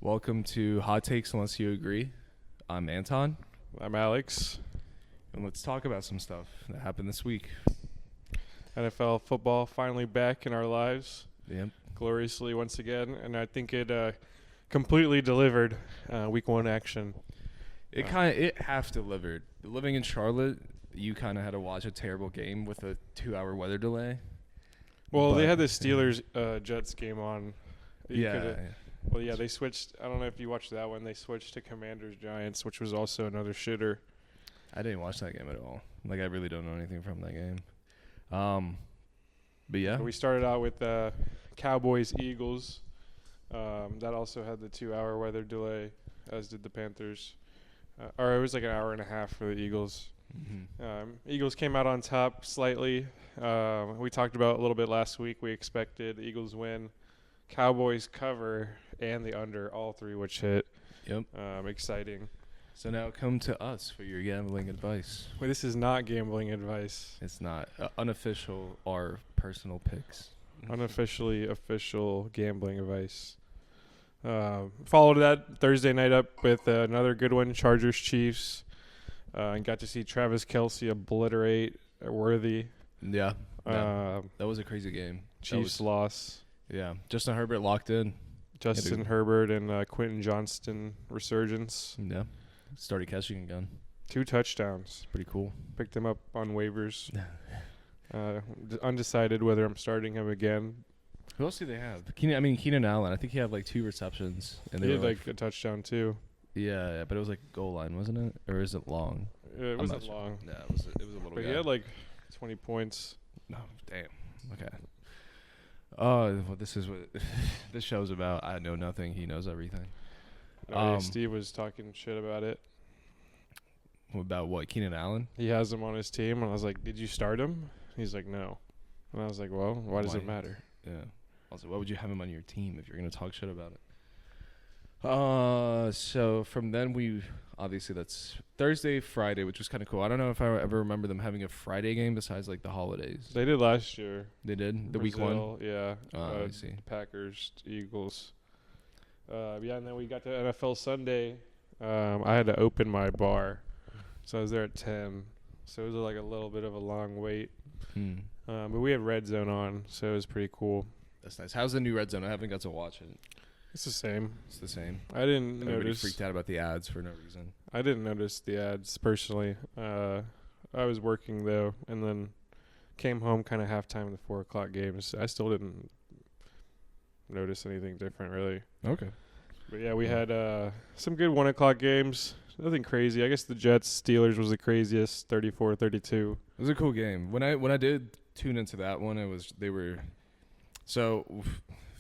Welcome to Hot Takes Unless You Agree. I'm Anton, I'm Alex. and let's talk about some stuff that happened this week. NFL football finally back in our lives Yep. gloriously once again, and I think it completely delivered week one action. It half delivered. Living in Charlotte, you kind of had to watch a terrible game with a 2-hour weather delay. Well, they But- had the Steelers Jets game on. You Yeah. coulda- Well, yeah, they switched. I don't know if you watched that one. They switched to Commanders Giants, which was also another shitter. I didn't watch that game at all. Like, I really don't know anything from that game. But yeah. We started out with Cowboys Eagles. That also had the 2-hour weather delay, as did the Panthers. Or it was like an hour and a half for the Eagles. Mhm. Eagles came out on top slightly. We talked about a little bit last week. We expected the Eagles win, Cowboys cover, and the under, all three which hit. Yep. Exciting. So now come to us for your gambling advice. Well, this is not gambling advice. It's not unofficial or personal picks. Unofficially official gambling advice. Followed that Thursday night up with another good one, Chargers Chiefs. And got to see Travis Kelce obliterate Worthy. Yeah. That was a crazy game. Chiefs loss. Yeah. Justin Herbert locked in. Justin Herbert and Quentin Johnston resurgence. Yeah. Started catching again. 2 touchdowns. Pretty cool. Picked him up on waivers. Undecided whether I'm starting him again. Who else do they have? Keenan Allen. I think he had like 2 receptions. And He they had were like a touchdown too. yeah, but it was like goal line, wasn't it? Or is it long? It I'm wasn't not sure. long. Yeah, it was a little But guy. he had like 20 points. No, damn. Okay. Well, this is what this show's about. I know nothing. He knows everything. Steve was talking shit about it. About what? Keenan Allen? He has him on his team, and I was like, "Did you start him?" He's like, "No," and I was like, "Well, why does it matter?" Yeah. Also, why would you have him on your team if you're gonna talk shit about it? So from then obviously that's Thursday, Friday, which was kind of cool. I don't know if I ever remember them having a Friday game besides like the holidays. They did last year. They did the week Brazil, one. yeah. I see. Packers, Eagles. Yeah, and then we got to NFL Sunday. I had to open my bar, so I was there at 10. So it was like a little bit of a long wait. But we had Red Zone on, so it was pretty cool. That's nice. How's the new Red Zone? I haven't got to watch it. It's the same. It's the same. I didn't Everybody notice. freaked out about the ads for no reason. I didn't notice the ads personally. I was working though, and then came home kind of halftime of the 4:00 games. I still didn't notice anything different really. Okay. But yeah, we had some good 1:00 games. Nothing crazy. I guess the Jets Steelers was the craziest, 34-32. It was a cool game. When I did tune into that one,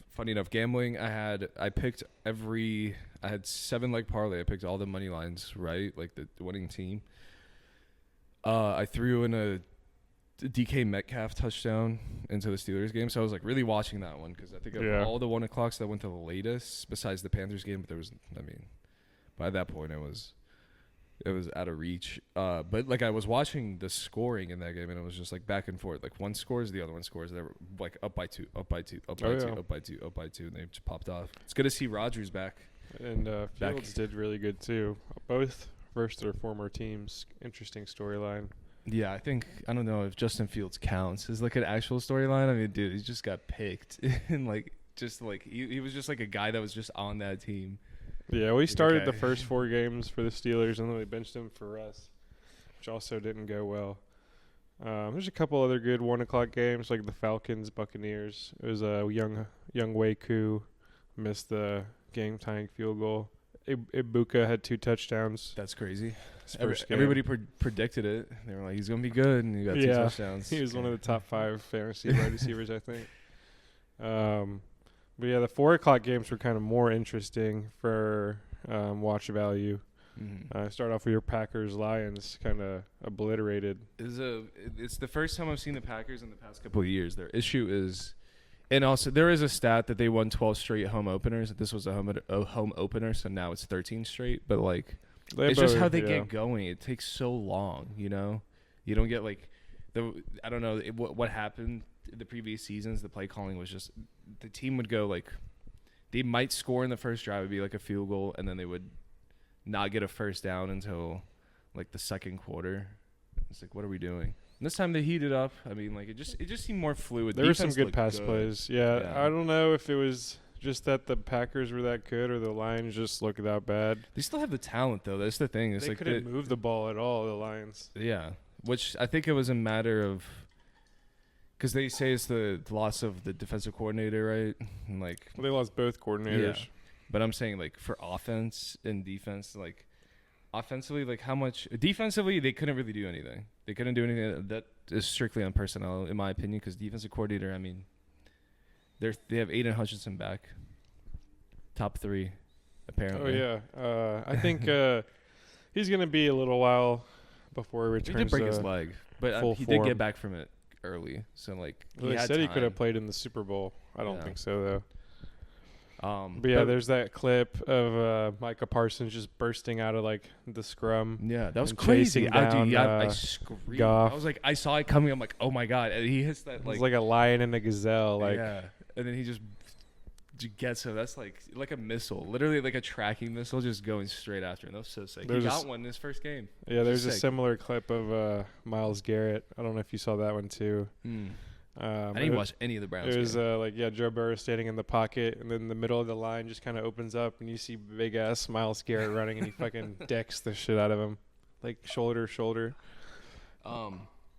funny enough, gambling. I had 7-leg parlay. I picked all the money lines right, like the winning team. I threw in a DK Metcalf touchdown into the Steelers game, so I was like really watching that one because I think of all the 1:00s that went to the latest, besides the Panthers game. But by that point it was out of reach. But like I was watching the scoring in that game, and it was just like back and forth. Like one scores, the other one scores. They were like up by 2, up by 2, up by 2, up by 2, up by 2, and they just popped off. It's good to see Rodgers back. And Fields did really good too. Both versus their former teams. Interesting storyline. Yeah, I don't know if Justin Fields counts as like an actual storyline. I mean, dude, he just got picked, and he was just like a guy that was just on that team. Yeah, we started Okay. the first 4 games for the Steelers, and then they benched him for us, which also didn't go well. There's a couple other good 1:00 games, like the Falcons, Buccaneers. It was a young Wei Koo missed the game-tying field goal. Ibuka had 2 touchdowns. That's crazy. His first game. Everybody predicted it. They were like, he's gonna be good, and he got 2 touchdowns. He was one of the top 5 fantasy wide receivers, I think. But yeah, the 4:00 games were kind of more interesting for watch value. Start off with your Packers Lions, kind of obliterated. It's the first time I've seen the Packers in the past couple of years. Their issue is, and also there is a stat that they won 12 straight home openers. This was a home opener, so now it's 13 straight. But like, it's just how they get going. It takes so long, you know. You don't get like I don't know what happened the previous seasons. The play calling was just the team would go like they might score in the first drive, it'd be like a field goal, and then they would not get a first down until like the second quarter. It's like, what are we doing? And this time they heated up. I mean, like it just seemed more fluid. There were some Defense good looked pass plays. Yeah, Yeah. I don't know if it was just that the Packers were that good or the Lions just looked that bad. They still have the talent though. That's the thing. It's They like couldn't move the ball at all, the Lions. yeah, which I think it was a matter of because they say it's the loss of the defensive coordinator, right? And like, Well, they lost both coordinators. Yeah. But I'm saying like for offense and defense, like offensively, like how much defensively they couldn't really do anything. They couldn't do anything that is strictly on personnel, in my opinion. Because defensive coordinator, I mean, they have Aiden Hutchinson back, top 3, apparently. Oh yeah, I think he's gonna be a little while before he He returns. did break his leg, but full he did form. get back from it early. So like, Well, they said he could have played in the Super Bowl. I don't Yeah. think so though. But Yeah, there's that clip of Micah Parsons just bursting out of like the scrum. Yeah, that was and crazy. chasing I down, screamed. Goff. I was like, I saw it coming. I'm like, oh my god! And he hits that It like, was like a lion and a gazelle. Like yeah, and then he just gets him. That's like a missile, literally like a tracking missile, just going straight after him. That was so sick. There's He a got s- one in his first game. yeah, there's a sick. similar clip of Myles Garrett. I don't know if you saw that one too. I didn't watch any of the Browns. It was game. Joe Burrow standing in the pocket, and then the middle of the line just kind of opens up, and you see big ass Myles Garrett running, and he fucking decks the shit out of him, like shoulder to shoulder.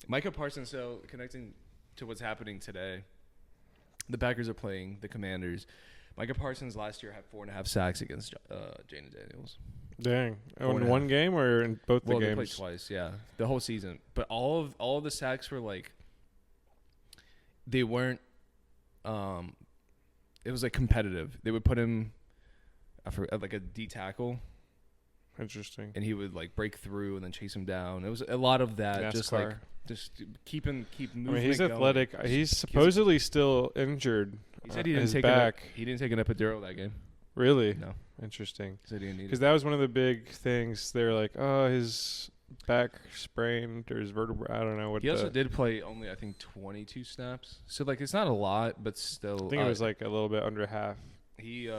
Micah Parsons. So connecting to what's happening today, the Packers are playing the Commanders. Micah Parsons last year had 4.5 sacks against Jaden Daniels. Dang, Four and in a one half. game or in both the Well, games? they played twice, yeah, the whole season. But all of the sacks were like, they weren't. It was like competitive. They would put him, at like a D tackle, Interesting. and he would like break through and then chase him down. It was a lot of that, just like NASCAR. just keep moving. I mean, he's going. athletic. He's supposedly still injured. He said he didn't his take back. he didn't take an epidural that game. Really? No, Interesting. he said he didn't need Because it. that was one of the big things. They were like, oh, his back sprained or his vertebra. I don't know what. He also did play only, I think, 22 snaps. So like it's not a lot, but still. I think it was like a little bit under half. He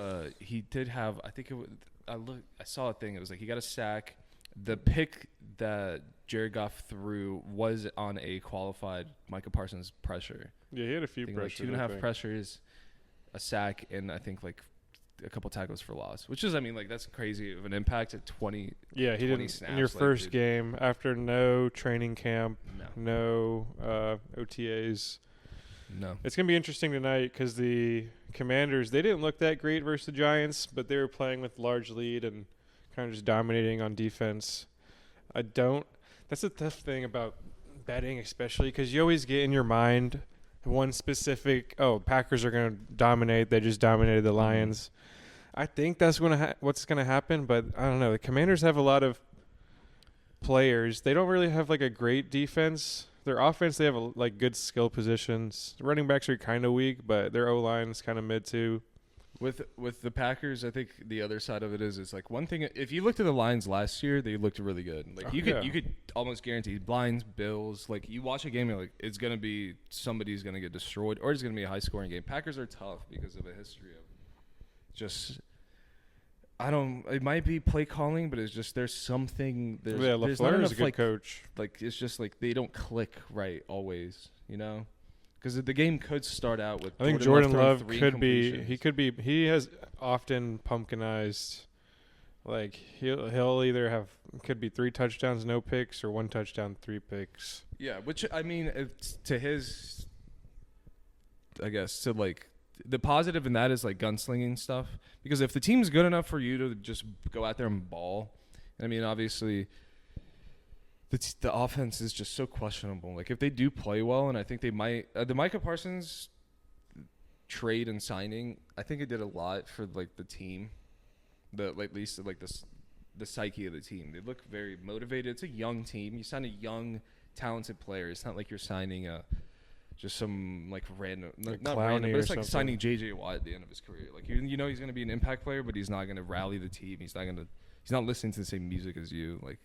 did have, I think it was, I saw a thing. It was like he got a sack. The pick that Jared Goff threw was on a qualified Micah Parsons pressure. Yeah, he had a few I think like pressures. 2.5 pressures, a sack, and I think like a couple tackles for loss. Which is, I mean, like that's crazy of an impact at 20. Yeah, he 20 didn't. snaps, In your like, first dude. game, after no training camp, No, no OTAs, no. it's gonna be interesting tonight because the Commanders, they didn't look that great versus the Giants, but they were playing with large lead and kind of just dominating on defense. That's the tough thing about betting, especially because you always get in your mind one specific, Packers are going to dominate. They just dominated the Lions. I think that's what's going to happen, but I don't know. The Commanders have a lot of players. They don't really have like a great defense. Their offense, they have like good skill positions. The running backs are kind of weak, but their O-line is kind of mid too. With the Packers, I think the other side of it is like one thing. If you looked at the Lions last year, they looked really good. Like you could almost guarantee Lions, Bills. Like you watch a game, you're like it's gonna be somebody's gonna get destroyed, or it's gonna be a high scoring game. Packers are tough because of a history of just. It might be play calling, but it's just there's something. There's not LaFleur enough is a good coach. Like it's just like they don't click right always, you know. Because the game could start out with. I think Jordan throwing Love 3 could be. incompletions. He has often pumpkinized. Like he'll either could be 3 touchdowns, no picks, or 1 touchdown, 3 picks. Yeah, which I mean, it's to his. I guess to like the positive in that is like gunslinging stuff. Because if the team's good enough for you to just go out there and ball, I mean, obviously. The offense is just so questionable. Like if they do play well, and I think they might, the Micah Parsons trade and signing, I think it did a lot for like the team, at least like the psyche of the team. They look very motivated. It's a young team. You sign a young, talented player. It's not like you're signing just some like random, Like not Clowney random, but or it's like something. signing J.J. Watt at the end of his career. Like you know he's going to be an impact player, but he's not going to rally the team. He's not listening to the same music as you. Like.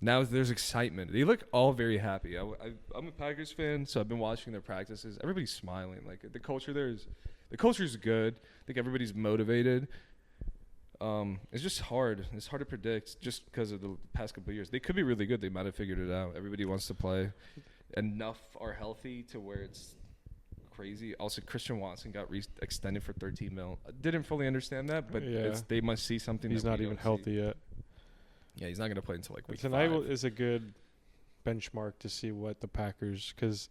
Now there's excitement. They look all very happy. I'm a Packers fan, so I've been watching their practices. Everybody's smiling. Like the culture there is The culture's good. I think everybody's motivated. It's just hard. It's hard to predict just because of the past couple of years. They could be really good. They might have figured it out. Everybody wants to play. Enough are healthy to where it's crazy. Also, Christian Watson got extended for 13 mil. I didn't fully understand that, but they must see something. He's not even healthy yet. Yeah, he's not going to play until like week Tonight 5. is a good benchmark to see what the Packers, because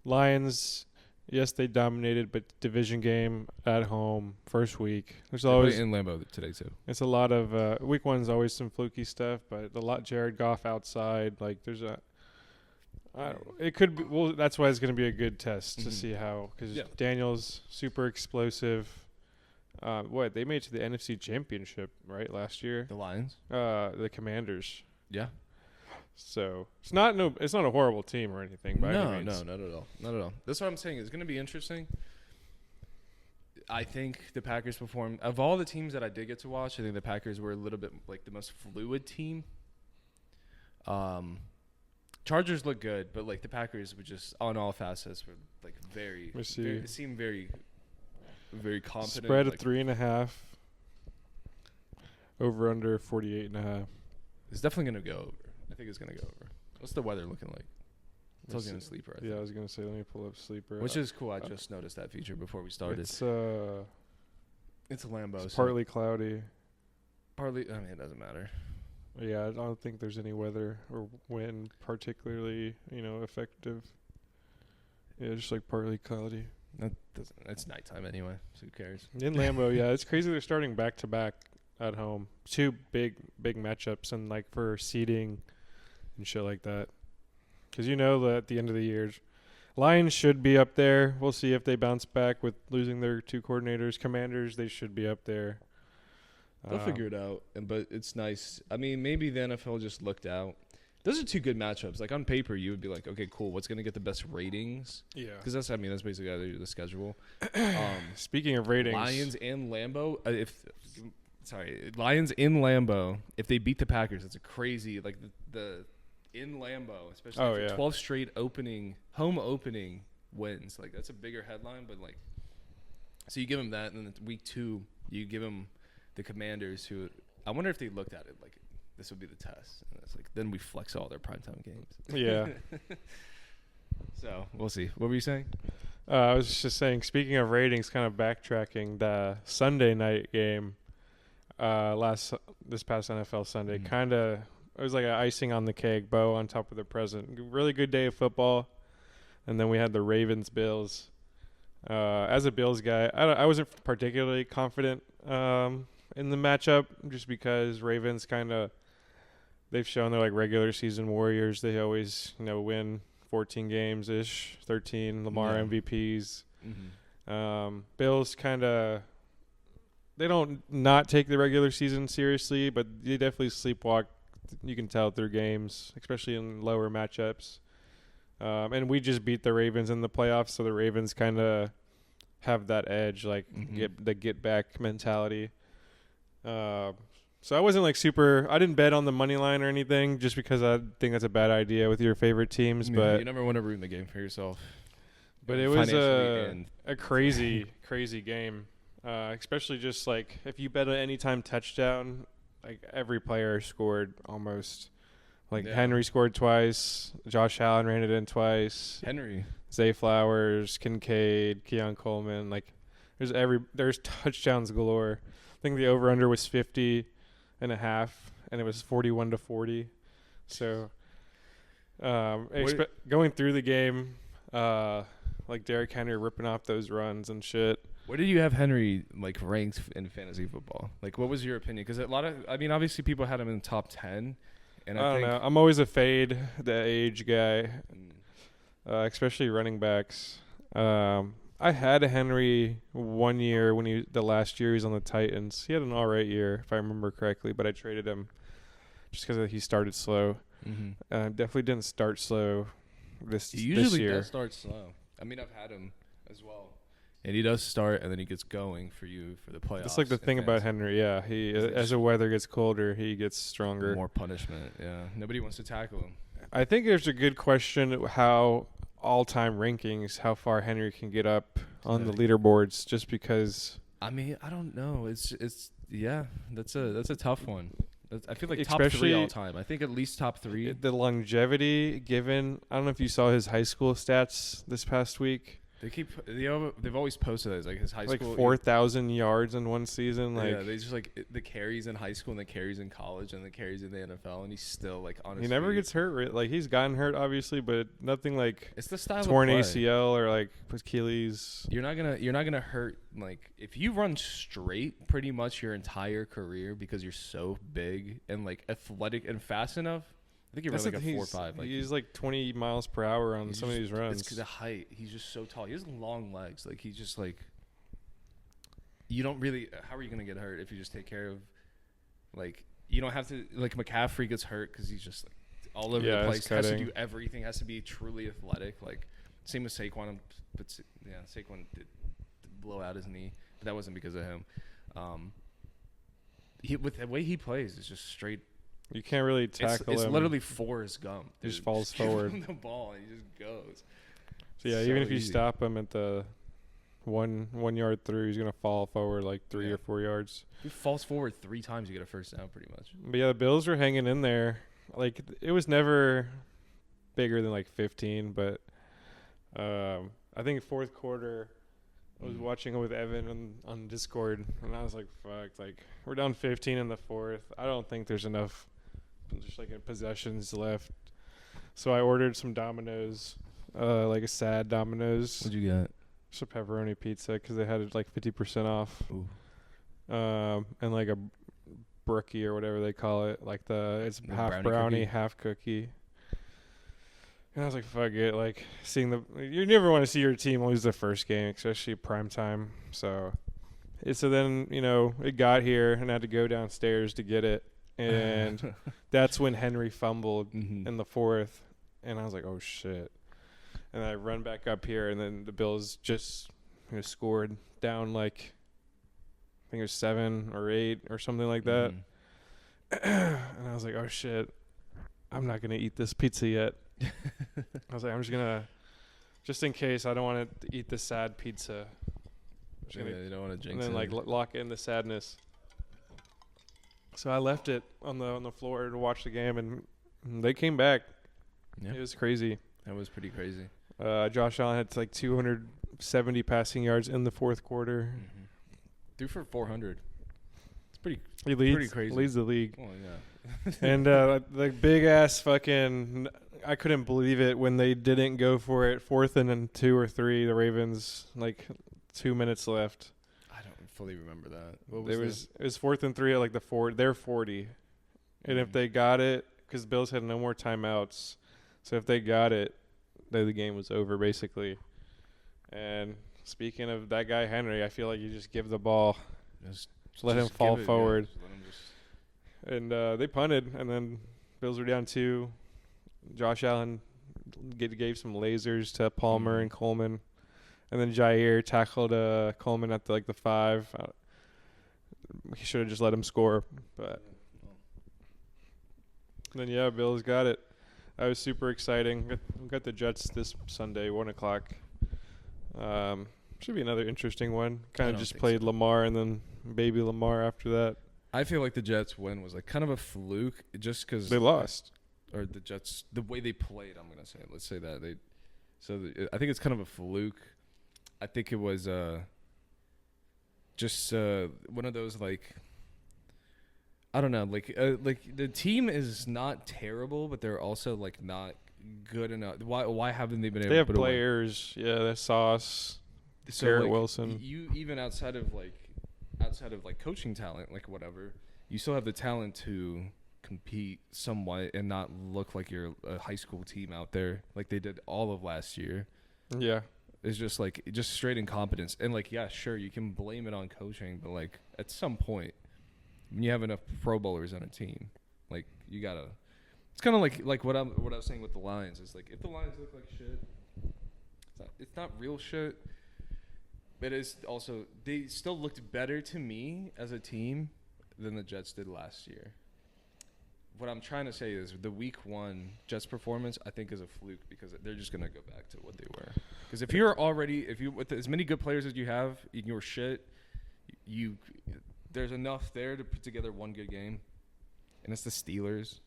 Lions, yes, they dominated, but division game at home, first week. There's always in Lambeau today too. It's a lot of week one's always some fluky stuff, but a lot Jared Goff outside. Like there's it could be. Well, that's why it's going to be a good test to see how, because Daniel's super explosive. What they made it to the NFC Championship right last year. The Lions, the Commanders. Yeah. So it's not a horrible team or anything. By any means. No, not at all. Not at all. That's what I'm saying. It's going to be interesting. I think the Packers performed. Of all the teams that I did get to watch, I think the Packers were a little bit like the most fluid team. Chargers look good, but like the Packers were just on all facets were like very it seemed very, very confident. Spread of 3.5. Over under 48.5. It's definitely going to go over. I think it's going to go over. What's the weather looking like? It's also going to Sleeper. I was going to say, let me pull up Sleeper. Which is cool. I just noticed that feature before we started. It's a Lambeau. It's partly cloudy. Partly, I mean, it doesn't matter. Yeah, I don't think there's any weather or wind particularly, effective. Yeah, just like partly cloudy. It's nighttime anyway, so who cares? In Lambeau, yeah, it's crazy they're starting back to back at home. 2 big matchups, and like for seeding and shit like that. Because that at the end of the year, Lions should be up there. We'll see if they bounce back with losing their 2 coordinators. Commanders, they should be up there. They'll figure it out, but it's nice. I mean, maybe the NFL just looked out. Those are 2 good matchups. Like on paper, you would be like, okay, cool. What's going to get the best ratings? Yeah, because that's basically how they do the schedule. Speaking of ratings, Lions in Lambeau. Lions in Lambeau. If they beat the Packers, it's a crazy the in Lambeau, especially 12 straight home opening wins. Like that's a bigger headline, but like, so you give them that, and then week 2 you give them the Commanders, who I wonder if they looked at it like this would be the test. And it's like then we flex all their primetime games. Yeah. So we'll see. What were you saying? I was just saying, speaking of ratings, kind of backtracking, the Sunday night game this past NFL Sunday, it was like an icing on the cake, bow on top of the present. Really good day of football. And then we had the Ravens-Bills. As a Bills guy, I wasn't particularly confident in the matchup, just because Ravens they've shown they're like regular season warriors. They always, win 14 games-ish, 13 Lamar MVPs. Mm-hmm. Bills they don't not take the regular season seriously, but they definitely sleepwalk. You can tell through games, especially in lower matchups. And we just beat the Ravens in the playoffs, so the Ravens kind of have that edge, like get back mentality. So I wasn't like super. I didn't bet on the money line or anything, just because I think that's a bad idea with your favorite teams. But you never want to ruin the game for yourself. But it was a crazy game, especially just like if you bet an anytime touchdown, like every player scored almost. Like Henry scored twice. Josh Allen ran it in twice. Zay Flowers, Kincaid, Keon Coleman. Like there's touchdowns galore. I think the over under was 50.5, and it was 41-40. So going through the game, like Derrick Henry ripping off those runs and shit. Where did you have Henry ranked in fantasy football? Like, what was your opinion? Because obviously people had him in the top 10. And I don't know. I'm always a fade the age guy, especially running backs. I had Henry 1 year the last year he was on the Titans. He had an all right year, if I remember correctly, but I traded him just because he started slow. Mm-hmm. Definitely didn't start slow this year. He usually does start slow. I mean, I've had him as well. And he does start, and then he gets going for you for the playoffs. That's like the thing about Henry, yeah. He as the weather gets colder, he gets stronger. More punishment, yeah. Nobody wants to tackle him. I think there's a good question how all-time rankings how far Henry can get up on the Exactly. leaderboards, just because, I mean, I don't know. It's yeah. That's a tough one. I feel like top especially 3 all time. I think at least top 3. the longevity given. I don't know if you saw his high school stats this past week. They've always posted it as like his high Like school 4,000 yards in one season. Like, yeah, they just like the carries in high school and the carries in college and the carries in the NFL, and he's still like on his he never feet. gets hurt. Like, he's gotten hurt obviously, but nothing like It's the style torn of play. ACL or like Achilles. You're not gonna hurt, like if you run straight pretty much your entire career because you're so big and like athletic and fast enough. I think you run That's like the a thing, 4 or 5. Like he's like 20 miles per hour on some of these runs. It's 'cause the height. He's just so tall. He has long legs. Like he's just like. You don't really. How are you gonna get hurt if you just take care of, like you don't have to like McCaffrey gets hurt because he's just like all over Yeah, the he's place. Has to cutting. do everything. Has to be truly athletic. Like same with Saquon, but yeah, Saquon did blow out his knee, but that wasn't because of him. With the way he plays, it's just straight. You can't really tackle It's him. literally Forrest Gump. He just dude. falls give forward. him the ball and he just goes. So yeah, So even if you easy. stop him at the 1 yard through, he's gonna fall forward like 3 Yeah. or 4 yards. He falls forward 3 times, you get a first down, pretty much. But yeah, the Bills were hanging in there. Like, it was never bigger than like 15, but I think fourth quarter, I was watching it with Evan on Discord, and I was like, fuck, like, we're down 15 in the fourth. I don't think there's enough just like possessions left. So I ordered some Domino's, like a sad Domino's. What'd you get? Just a pepperoni pizza because they had it like 50% off. Ooh. And like a brookie or whatever they call it. Like it's The half brownie brownie, cookie? half cookie. And I was like, fuck it. Like, you never want to see your team lose the first game, especially prime time. So then, it got here and I had to go downstairs to get it. And that's when Henry fumbled in the fourth. And I was like, oh, shit. And I run back up here, and then the Bills just scored down like, I think it was 7 or 8 or something like that. And I was like, oh, shit. I'm not going to eat this pizza yet. I was like, I'm just going to, just in case, I don't want to eat the sad pizza. Yeah, you don't want to jinx And then, it. like, lock in the sadness. So I left it on the floor to watch the game, and they came back. Yeah. It was crazy. That was pretty crazy. Josh Allen had like 270 passing yards in the fourth quarter. Threw for 400. It's pretty. He leads, Pretty crazy. leads the league. Oh yeah. And the big ass fucking, I couldn't believe it when they didn't go for it. 4th and then 2 or 3, the Ravens, like 2 minutes left. I don't fully remember that. It was 4th and 3 at like they're 40. And if they got it, because the Bills had no more timeouts, so if they got it, then the game was over basically. And speaking of that guy Henry, I feel like you just give the ball, Just let him fall give it, forward. Yeah, let him just- And they punted, and then Bills were down 2. Josh Allen gave some lasers to Palmer and Coleman, and then Jair tackled Coleman at the 5. He should have just let him score, but then yeah, Bills got it. That was super exciting. We got the Jets this Sunday, 1:00. Should be another interesting one. Kind of don't just think played Lamar and then baby Lamar after that. I feel like the Jets win was like kind of a fluke, just because They lost. Or the Jets, the way they played. I'm gonna say, let's say that I think it's kind of a fluke. I think it was just one of those like. I don't know, like the team is not terrible, but they're also like not good enough. Why haven't they been able They to have put away? players. Yeah, there's Sauce. So, Garrett like, Wilson. You even outside of coaching talent, like whatever, you still have the talent to compete somewhat and not look like you're a high school team out there like they did all of last year. Yeah. It's just straight incompetence. And like, yeah, sure, you can blame it on coaching, but like at some point when you have enough Pro Bowlers on a team, like you gotta. It's kind of like what I was saying with the Lions. It's like if the Lions look like shit, it's not real shit. But it's also they still looked better to me as a team than the Jets did last year. what I'm trying to say is the week 1 Jets performance I think is a fluke because they're just gonna go back to what they were. Because if you with as many good players as you have in your shit, there's enough there to put together one good game, and it's the Steelers.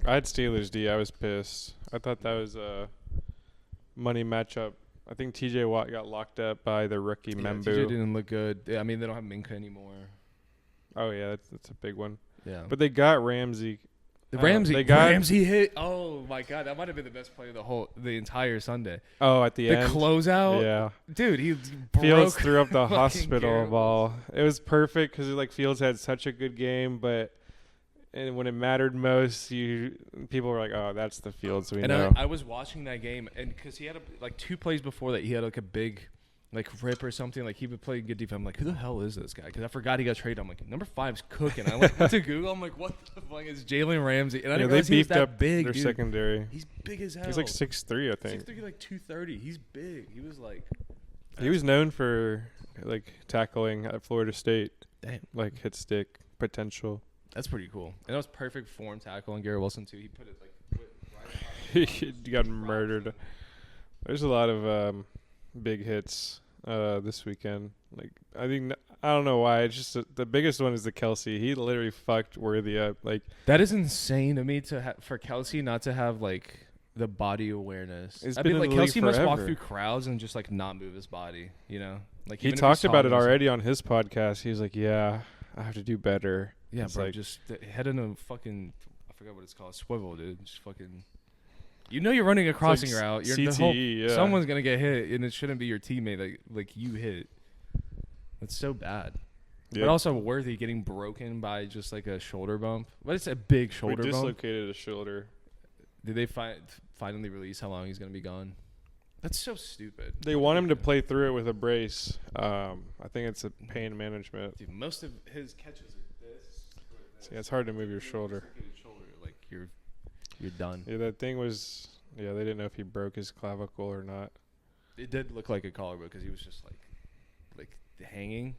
I had Steelers D. I was pissed. I thought that was a money matchup. I think T.J. Watt got locked up by the rookie Membu. TJ didn't look good. I mean, they don't have Minka anymore. Oh yeah, that's a big one. Yeah, But they got Ramsey. Ramsey hit. Oh my god, that might have been the best play of the entire Sunday. Oh, at the The end. closeout. Yeah. Dude, he Fields broke threw up the fucking hospital Garrett ball. It was perfect because like Fields had such a good game, but and when it mattered most, people were like, "Oh, that's the Fields we And know." I was watching that game, and because he had like 2 plays before that, he had like a big like rip or something. Like he would play good defense. I'm like, who the hell is this guy? Because I forgot he got traded. I'm like, number 5's cooking. I like went to Google. I'm like, what the fuck is Jalen Ramsey? And I Yeah, didn't they realize he was beefed that up big. their Dude. secondary. He's big as hell. He's like 6'3", I think. 6'3", like 230. He's big. He was like. He was known for like tackling at Florida State, Damn. like hit stick potential. That's pretty cool. And that was perfect form tackle on Garrett Wilson too. He put it like right across. He got murdered. There's a lot of big hits this weekend. Like I don't know why. It's just the biggest one is the Kelsey. He literally fucked Worthy up. Like That is insane to me for Kelsey not to have like the body awareness. It's I been mean, in like the league Kelsey must walk forever. through crowds and just like not move his body. You know, like he even if talked saw about it him or already on his podcast. He's like, "Yeah, I have to do better." Yeah, It's bro, like- just head in a fucking I forgot what it's called, swivel, dude. Just fucking. You know you're running a crossing like route. You're CTE, yeah. Someone's gonna get hit, and it shouldn't be your teammate like you hit. That's so bad. Yeah. But also Worthy getting broken by just like a shoulder bump. But it's a big We shoulder bump. dislocated a shoulder. Did they finally release how long he's gonna be gone? That's so stupid. They want him to play through it with a brace. I think it's a pain management. Dude, most of his catches are this. Yeah, it's hard to move your shoulder. Like you're done. Yeah, that thing was. Yeah, they didn't know if he broke his clavicle or not. It did look like a collarbone because he was just like hanging,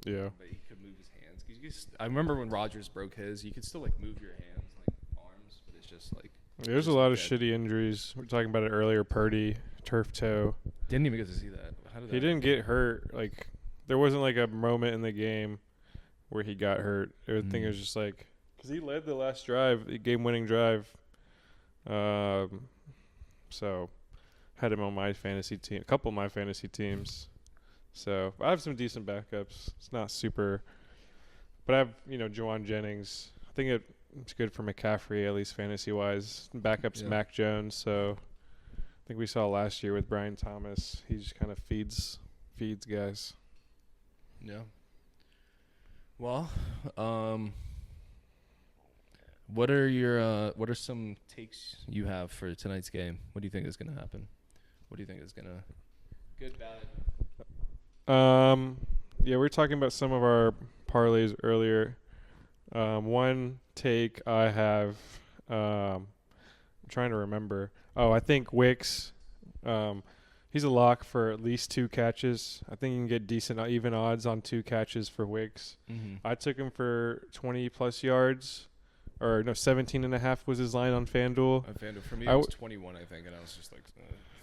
Yeah. but he could move his hands. 'Cause I remember when Rodgers broke his, you could still like move your hands, like arms, but it's just like There's a just lot of dead. shitty injuries. We were talking about it earlier. Purdy, turf toe. Didn't even get to see that. How did He that didn't get hurt. Like there wasn't like a moment in the game where he got hurt. Everything was just like because he led the last drive, the game-winning drive. So had him on my fantasy team, a couple of my fantasy teams. So I have some decent backups. It's not super, but I have Juwan Jennings. I think it's good for McCaffrey at least fantasy wise. Backups Yeah. Mac Jones. So I think we saw last year with Brian Thomas. He just kind of feeds guys. Yeah. Well, what are some takes you have for tonight's game? What do you think is gonna happen? What do you think is gonna good, bad? Yeah, we were talking about some of our parlays earlier. One take I have, I'm trying to remember. Oh, I think Wicks, he's a lock for at least 2 catches. I think you can get decent even odds on 2 catches for Wicks. Mm-hmm. I took him for 20 plus yards, or no, 17.5 was his line on FanDuel. For me, I it was 21, I think, and I was just like,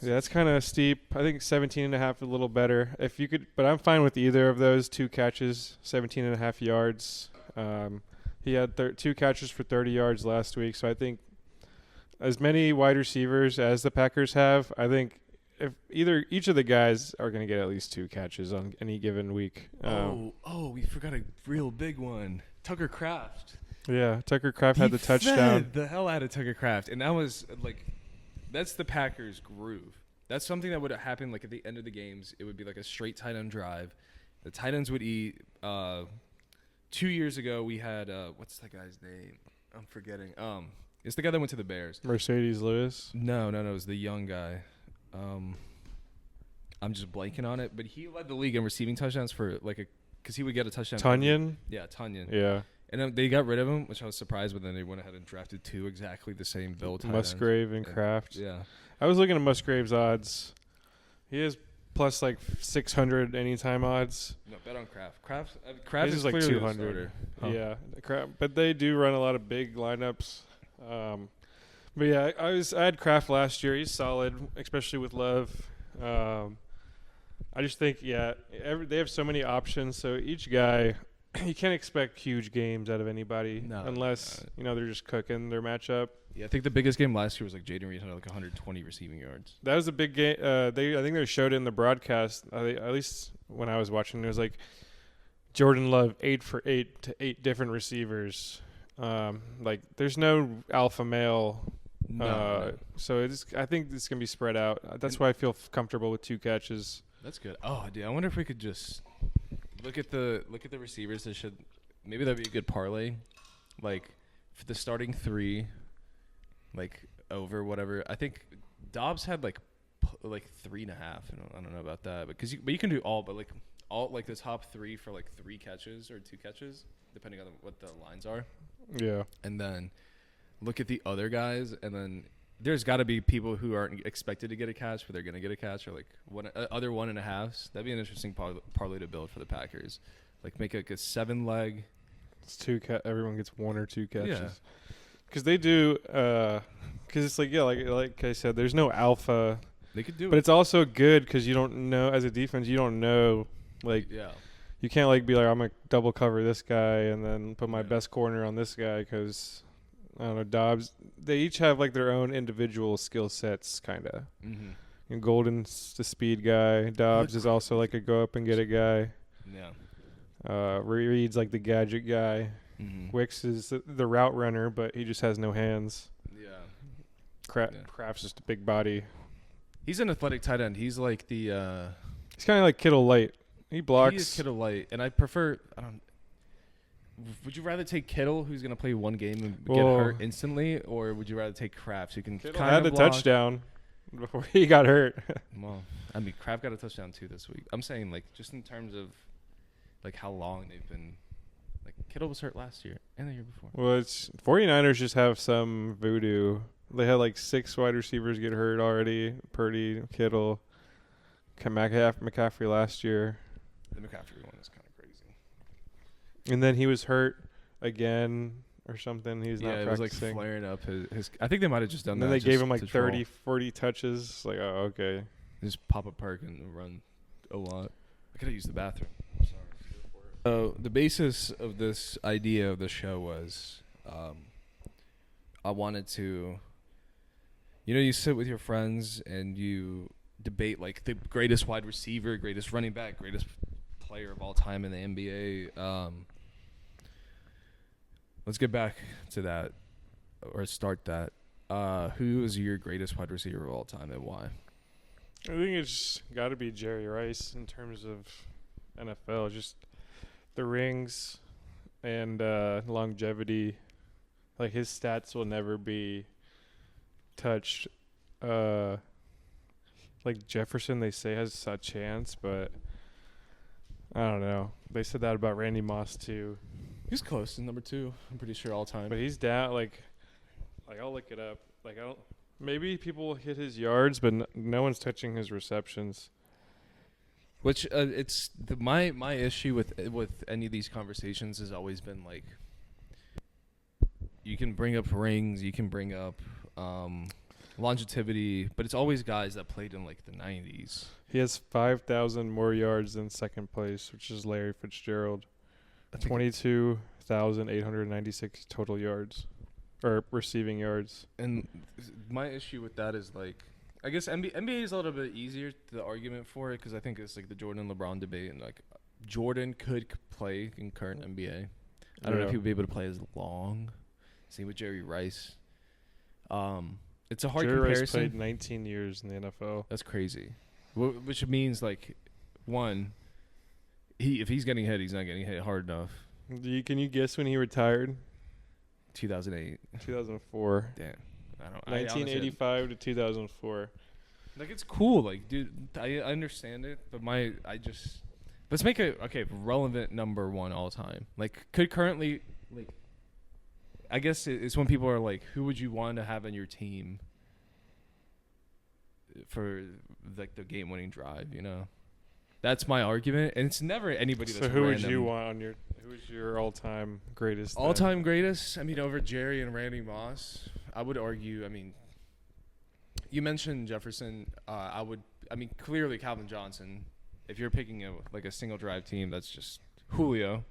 Yeah, that's kind of steep. I think 17.5 a little better. If you could, but I'm fine with either of those 2 catches, 17.5 yards. He had 2 catches for 30 yards last week, so I think as many wide receivers as the Packers have, I think if each of the guys are going to get at least 2 catches on any given week. We forgot a real big one. Tucker Kraft. Yeah, Tucker Kraft had the touchdown. Fed the hell out of Tucker Kraft, and that was like, that's the Packers' groove. That's something that would happen like at the end of the games. It would be like a straight tight end drive. The tight ends would eat. 2 years ago, we had what's that guy's name? I'm forgetting. It's the guy that went to the Bears. Mercedes Lewis. No, it was the young guy. I'm just blanking on it, but he led the league in receiving touchdowns for because he would get a touchdown. Tunyon. Yeah, Tunyon. Yeah. And then they got rid of him, which I was surprised, but then they went ahead and drafted 2 exactly the same Bill tight ends. Musgrave and Yeah. Kraft. Yeah. I was looking at Musgrave's odds. He is plus like 600 anytime odds. No, bet on Kraft. Kraft His is is like clearly the 200. starter. Huh? Yeah, Kraft, but they do run a lot of big lineups. But yeah, I had Kraft last year. He's solid, especially with Love. I just think they have so many options. So each guy, you can't expect huge games out of anybody unless they're just cooking their matchup. Yeah, I think the biggest game last year was like Jaden Reed had like 120 receiving yards. That was a big game. I think they showed it in the broadcast. At least when I was watching, it was like Jordan Love 8 for 8 to 8 different receivers. Like there's no alpha male. So I think it's gonna be spread out. That's why I feel comfortable with 2 catches. That's good. Oh, dude, I wonder if we could just look at the receivers that should maybe that'd be a good parlay, like for the starting 3, like over whatever. I think Dobbs had like 3.5. I don't know about that, but you can do all the top 3 for like 3 catches or 2 catches, depending on what the lines are. Yeah, and then look at the other guys, and then there's got to be people who aren't expected to get a catch, but they're going to get a catch, or like other 1.5s. That'd be an interesting parlay to build for the Packers. Like make like a 7-leg. It's 2 everyone gets 1 or 2 catches. Yeah. Because they do. Because it's like I said, there's no alpha. They could do but it. it's also good because you don't know as a defense. You don't know You can't like be like I'm gonna double cover this guy and then put my best corner on this guy because. I don't know, Dobbs. They each have like their own individual skill sets, kind of. Mm-hmm. Golden's the speed guy. Dobbs is also like a go up and get it guy. Yeah. Reed's like the gadget guy. Mm-hmm. Wicks is the route runner, but he just has no hands. Yeah. Kraft's just a big body. He's an athletic tight end. He's like the. He's kind of like Kittle light. He blocks. He is Kittle light, and I prefer. Would you rather take Kittle, who's going to play 1 game and get hurt instantly, or would you rather take Kraft, who can Kittle had a touchdown before he got hurt? Well, I mean, Kraft got a touchdown too this week. I'm saying, like, just in terms of, like, how long they've been. Like, Kittle was hurt last year and the year before. Well, 49ers just have some voodoo. They had like 6 wide receivers get hurt already. Purdy, Kittle, McCaffrey last year. The McCaffrey one is kind of crazy. And then he was hurt again or something. He's not practicing. It was like flaring up his I think they might have just done and that. Then they gave him like 30, 40 touches. Like, oh, okay. Just pop a perk and run a lot. I could have used the bathroom. I'm sorry. So the basis of this idea of the show was I wanted to, you sit with your friends and you debate like the greatest wide receiver, greatest running back, greatest player of all time in the NBA. Let's get back to that, or start that. Who is your greatest wide receiver of all time and why? I think it's got to be Jerry Rice in terms of NFL. Just the rings and longevity. Like his stats will never be touched. Like Jefferson, they say has a chance, but I don't know. They said that about Randy Moss too. He's close to number 2. I'm pretty sure all time. But he's down. Like I'll look it up. Like I don't. Maybe people will hit his yards, but no one's touching his receptions. Which it's my issue with any of these conversations has always been like, you can bring up rings, you can bring up longevity, but it's always guys that played in like the 90s. He has 5,000 more yards than second place, which is Larry Fitzgerald. 22,896 total yards, or receiving yards. And my issue with that is like, I guess NBA is a little bit easier the argument for it because I think it's like the Jordan LeBron debate, and like Jordan could play in current NBA. I don't know if he would be able to play as long. Same with Jerry Rice. It's a hard comparison. Jerry Rice played 19 years in the NFL. That's crazy. Which means like, one, if he's getting hit, he's not getting hit hard enough. Can you guess when he retired? 2008. 2004. Damn. I don't. 1985 to 2004. Like it's cool. Like, dude, I understand it, but let's make it relevant number 1 all time. Like, could currently like. I guess it's when people are like, who would you want to have on your team for like the game-winning drive, That's my argument, and it's never anybody that's So who would random. you want on your? Who is your all-time greatest? then? All-time greatest? I mean, over Jerry and Randy Moss, I would argue. I mean, you mentioned Jefferson. I mean, clearly Calvin Johnson. If you're picking a single drive team, that's just Julio.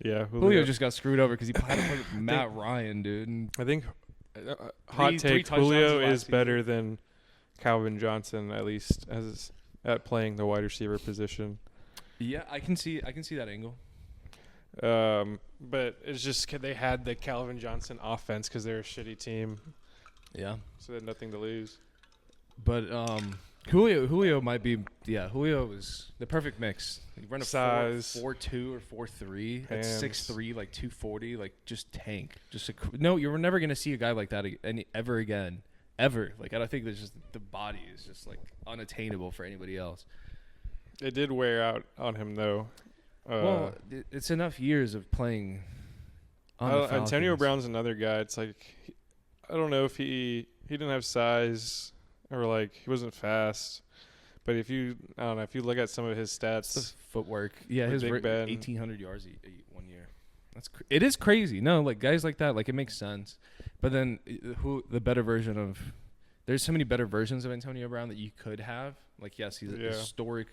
Yeah, Julio just got screwed over because he had to play with Matt Ryan, dude. And I think hot three take touchdowns Julio the last is better than Calvin Johnson, at least as at playing the wide receiver position. yeah, I can see that angle. But it's just they had the Calvin Johnson offense because they're a shitty team, Yeah, so they had nothing to lose. but Julio might be. Yeah, Julio was the perfect mix. He run a Size. 4.2 or 4.3 at Hands. 6'3", like 240, like just tank. No, you're never gonna see a guy like that ever again, ever. Like I don't think there's just the body is just like unattainable for anybody else. It did wear out on him though. Well, it's enough years of playing. On the Antonio Falcons. Brown's another guy. It's like I don't know if he didn't have size or like he wasn't fast. But if you look at some of his It's the stats, footwork. Yeah, with his Big Ben. 1,800 yards 1 year. It is crazy. No, like guys like that, like it makes sense. But then the better version of there's so many better versions of Antonio Brown that you could have. Like yes, he's a historic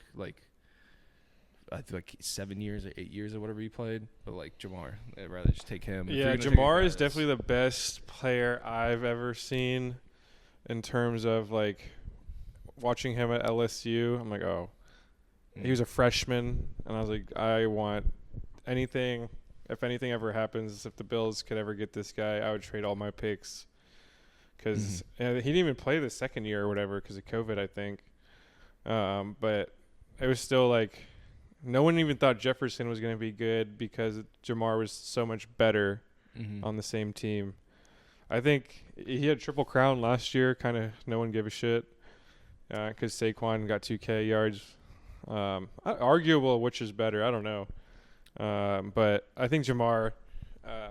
I think like 7 years or 8 years or whatever he played. But like Jamar, I'd rather just take him. yeah, Jamar is definitely the best player I've ever seen in terms of like watching him at LSU. I'm like, oh, he was a freshman, and I was like, I want anything. If anything ever happens, if the Bills could ever get this guy, I would trade all my picks. Because he didn't even play the second year or whatever because of COVID, I think. But it was still like no one even thought Jefferson was going to be good because Jamar was so much better on the same team. I think he had Triple Crown last year. Kind of no one gave a shit because Saquon got 2K yards. Arguable which is better. I don't know. But I think Jamar,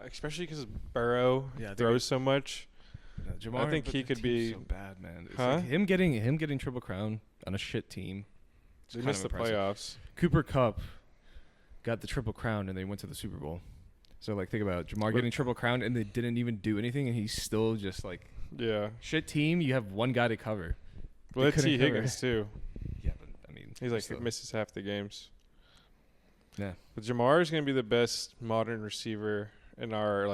especially because Burrow throws so much. Jamar, I think he could be so bad, man. It's Huh? like him getting Triple Crown on a shit team. They missed the playoffs. Cooper Kupp got the Triple Crown and they went to the Super Bowl. So like think about it. Jamar getting Triple Crown and they didn't even do anything and he's still just like Yeah. shit team. You have one guy to cover. Well, They that's T. couldn't cover. Higgins too. Yeah, but I mean He's like still. misses half the games. Yeah. But Jamar is going to be the best modern receiver in our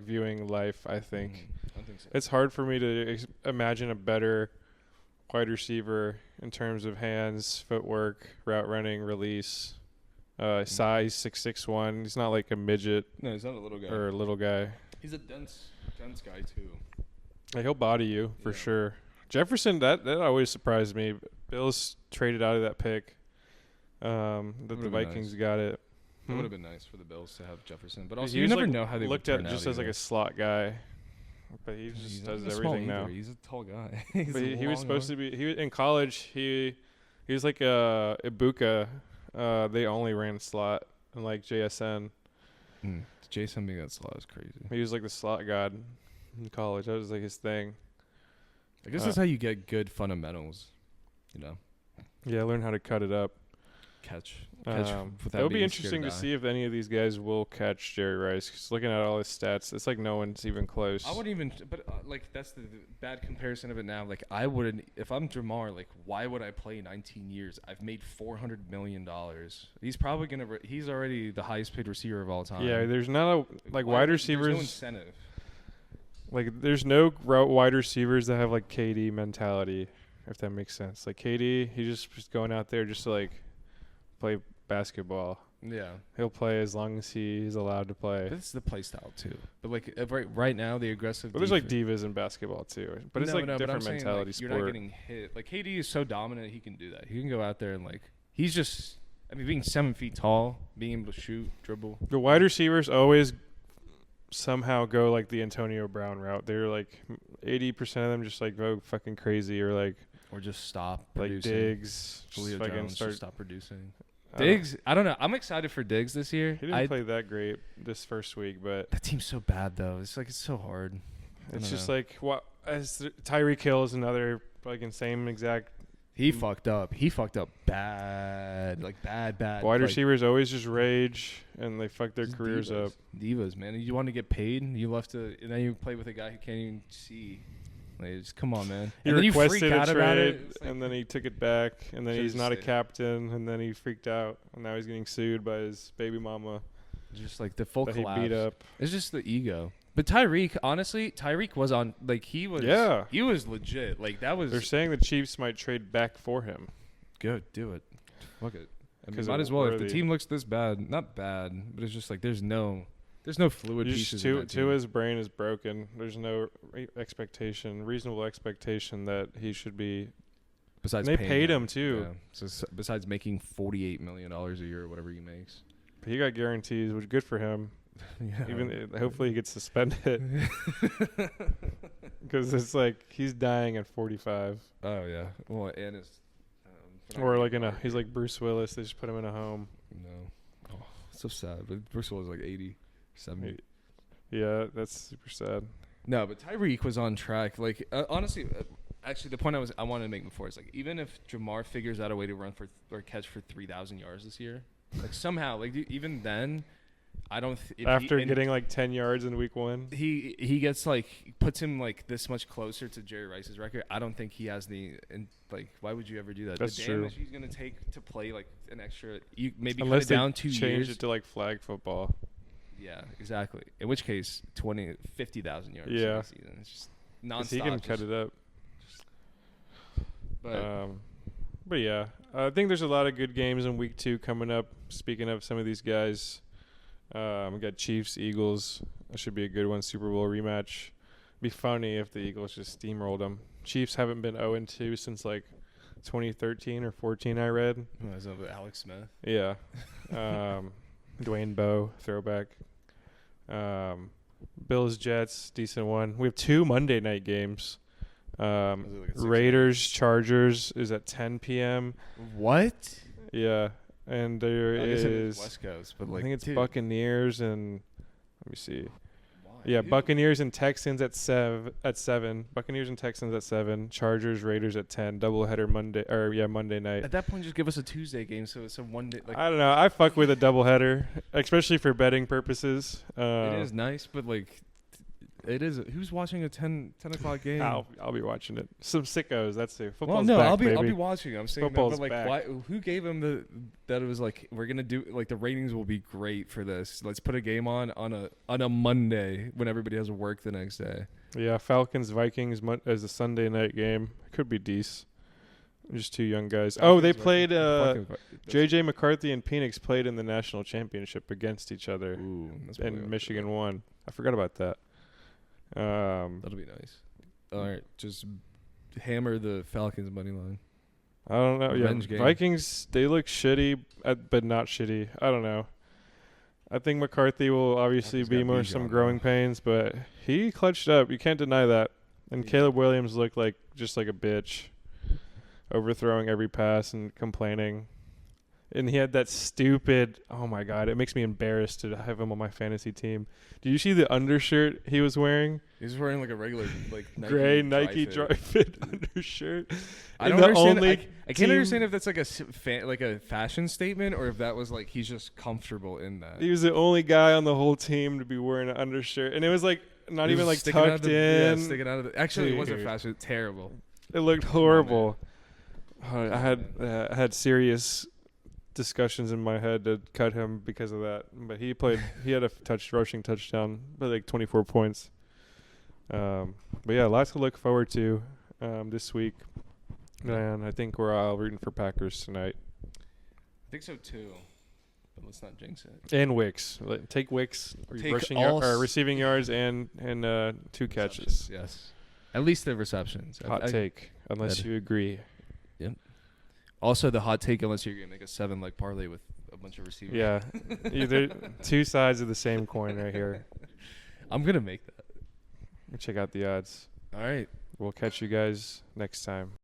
viewing life, I think. I think so. It's hard for me to imagine a better wide receiver in terms of hands, footwork, route running, release, size 6'1". He's not like a midget No, he's not a little guy. or a little guy. He's a dense guy too. Like, he'll body you for Yeah. sure. Jefferson, that always surprised me. Bills traded out of that pick. That the Would've been Vikings nice. got it. It would have been nice for the Bills to have Jefferson, but also He you was, never like, know how they looked would at turn just out as like either. a slot guy, but he He's just not does that small everything now. either. He's a tall guy. But he was supposed to be. He was in college. He was like Ibuka. They only ran slot and like JSN. Jason being that slot is crazy. He was like the slot god in college. That was like his thing. I guess that's how you get good fundamentals. You know, Yeah, learn how to cut it up. catch It would be interesting to see if any of these guys will catch Jerry Rice. 'Cause looking at all his stats, it's like no one's even close. I wouldn't even, but like that's the bad comparison of it now. Like I wouldn't, if I'm Jamar, like why would I play 19 years? I've made $400 million. He's probably gonna. He's already the highest paid receiver of all time. Yeah, there's not a like Why wide would- receivers. There's no incentive. Like, there's no wide receivers that have, like, KD mentality, if that makes sense. Like, KD, he's just going out there just to, like, play basketball. Yeah, He'll play as long as he's allowed to play. that's the play style too. But like right now, the aggressive. But there's, like, divas in basketball, too. But it's, like, but I'm different saying, mentality like, sport. You're not getting hit. Like KD is so dominant, he can do that. He can go out there and like he's just. I mean, being 7 feet tall, being able to shoot, dribble. The wide receivers always somehow go, like, the Antonio Brown route. They're, like, 80% of them just, like, go fucking crazy or, like, Or just stop like producing. Diggs. Julio Just fucking Jones start. just stop producing. I don't- Diggs, I don't know. I'm excited for Diggs this year. He didn't play that great this first week, but That team's so bad though. It's like it's so hard. I it's don't just know. like Tyreek Hill is another same exact He fucked up. He fucked up bad. Like, bad. Wide like, receivers always just rage, and they fuck their just careers divas. up. Divas, man. You want to get paid, you left to, and then you play with a guy who can't even see. Like, just come on, man. He and then you freak requested out a about trade, it. It's like, and then he took it back, and then Should've he's not a stayed. captain, and then he freaked out, and now he's getting sued by his baby mama just like the full that he collapse. beat up. It's just the ego. But Tyreek, honestly, Tyreek was on, like, he was legit. Like, that was They're saying the Chiefs might trade back for him. good. Do it. Fuck it. I mean, 'Cause might of as well. If the worthy. team looks this bad, not bad, but it's just like there's no fluid Just pieces. in that team. Tua's brain is broken. There's no reasonable expectation that he should be. Besides, and they paying paid him, too. Yeah. So besides making $48 million a year or whatever he makes, He got guarantees, which is good for him. yeah. Even hopefully he gets suspended because it's like he's dying at 45. Oh yeah. Well, and it's Or like he's like Bruce Willis. They just put him in a home. no. Oh, so sad. But Bruce Willis was like 80, 70. Yeah, that's super sad. No, but Tyreek was on track. Like, honestly, actually, the point I wanted to make before is like, even if Jamar figures out a way to run for or catch for 3,000 yards this year, like somehow, like even then, I don't. After getting like 10 yards in week 1, he gets like puts him like this much closer to Jerry Rice's record. I don't think he has the and like. Why would you ever do that? That's the true. damage he's gonna take to play like an extra. You maybe cut unless it they down 2 change years. it to like flag football. Yeah, exactly. In which case, 50,000 yards. Yeah. in a season. It's just 'Cause nonstop. he can cut it up. But But yeah, I think there's a lot of good games in week 2 coming up. Speaking of some of these guys, we got Chiefs, Eagles. That should be a good one. Super Bowl rematch. Be funny if the Eagles just steamrolled them. Chiefs haven't been 0-2 since like 2013 or 14. I read. is that with Alex Smith? Yeah. Dwayne Bowe throwback. Bills, Jets, decent one. We have 2 Monday night games. Is it like at 6 Raiders, Chargers is at 10 p.m. What? Yeah, and there I guess it is. West Coast, but I like think it's dude, Buccaneers and let me see. why? Yeah, Dude. Buccaneers and Texans at 7. Buccaneers and Texans at 7. Chargers, Raiders at 10. Doubleheader Monday night. At that point, just give us a Tuesday game, so it's a one day. Like I don't know. I fuck with a doubleheader, especially for betting purposes. it is nice, but like it is. Who's watching a 10 o'clock game? I'll be watching it. Some sickos. That's it. Well, Football's no, back, I'll be baby. watching. I'm saying Football's that, but like, back. why? Who gave him that it was like we're gonna do like the ratings will be great for this. Let's put a game on a Monday when everybody has work the next day. Yeah, Falcons Vikings as a Sunday night game. Could be decent. Just 2 young guys. Oh, they played. JJ McCarthy and Penix played in the national championship against each other, Ooh, that's probably and what Michigan it is. won. I forgot about that. That'll be nice. All right, just hammer the Falcons money line. I don't know. Yeah, Revenge game. Vikings. They look shitty, but not shitty. I don't know. I think McCarthy will obviously He's be got more Bijan, some though. growing pains, but he clutched up. You can't deny that. And Yeah. Caleb Williams looked like just like a bitch, overthrowing every pass and complaining. And he had that stupid. Oh my god! It makes me embarrassed to have him on my fantasy team. Did you see the undershirt he was wearing? He's wearing like a regular like Gray Nike Dry-Fit. dry fit undershirt. I And don't the understand. only I can't team- understand if that's like like a fashion statement or if that was like he's just comfortable in that. He was the only guy on the whole team to be wearing an undershirt, and it was like not It even was like sticking out of tucked the- in. Yeah, sticking out of the. Actually, it wasn't Dude. fashion. Terrible. It looked horrible. I had serious discussions in my head to cut him because of that. But he played. He had a rushing touchdown, but like 24 points. But yeah, lots to look forward to this week. And I think we're all rooting for Packers tonight. I think so too. But let's not jinx it. And Wicks. Take Wicks Take rushing all or receiving yards and 2 catches. Receptions, yes. At least the receptions. Hot take, unless Ed. you agree. Also, the hot take, unless you're gonna make a 7-leg parlay with a bunch of receivers. Yeah, either 2 sides of the same coin right here. I'm gonna make that. Check out the odds. All right. We'll catch you guys next time.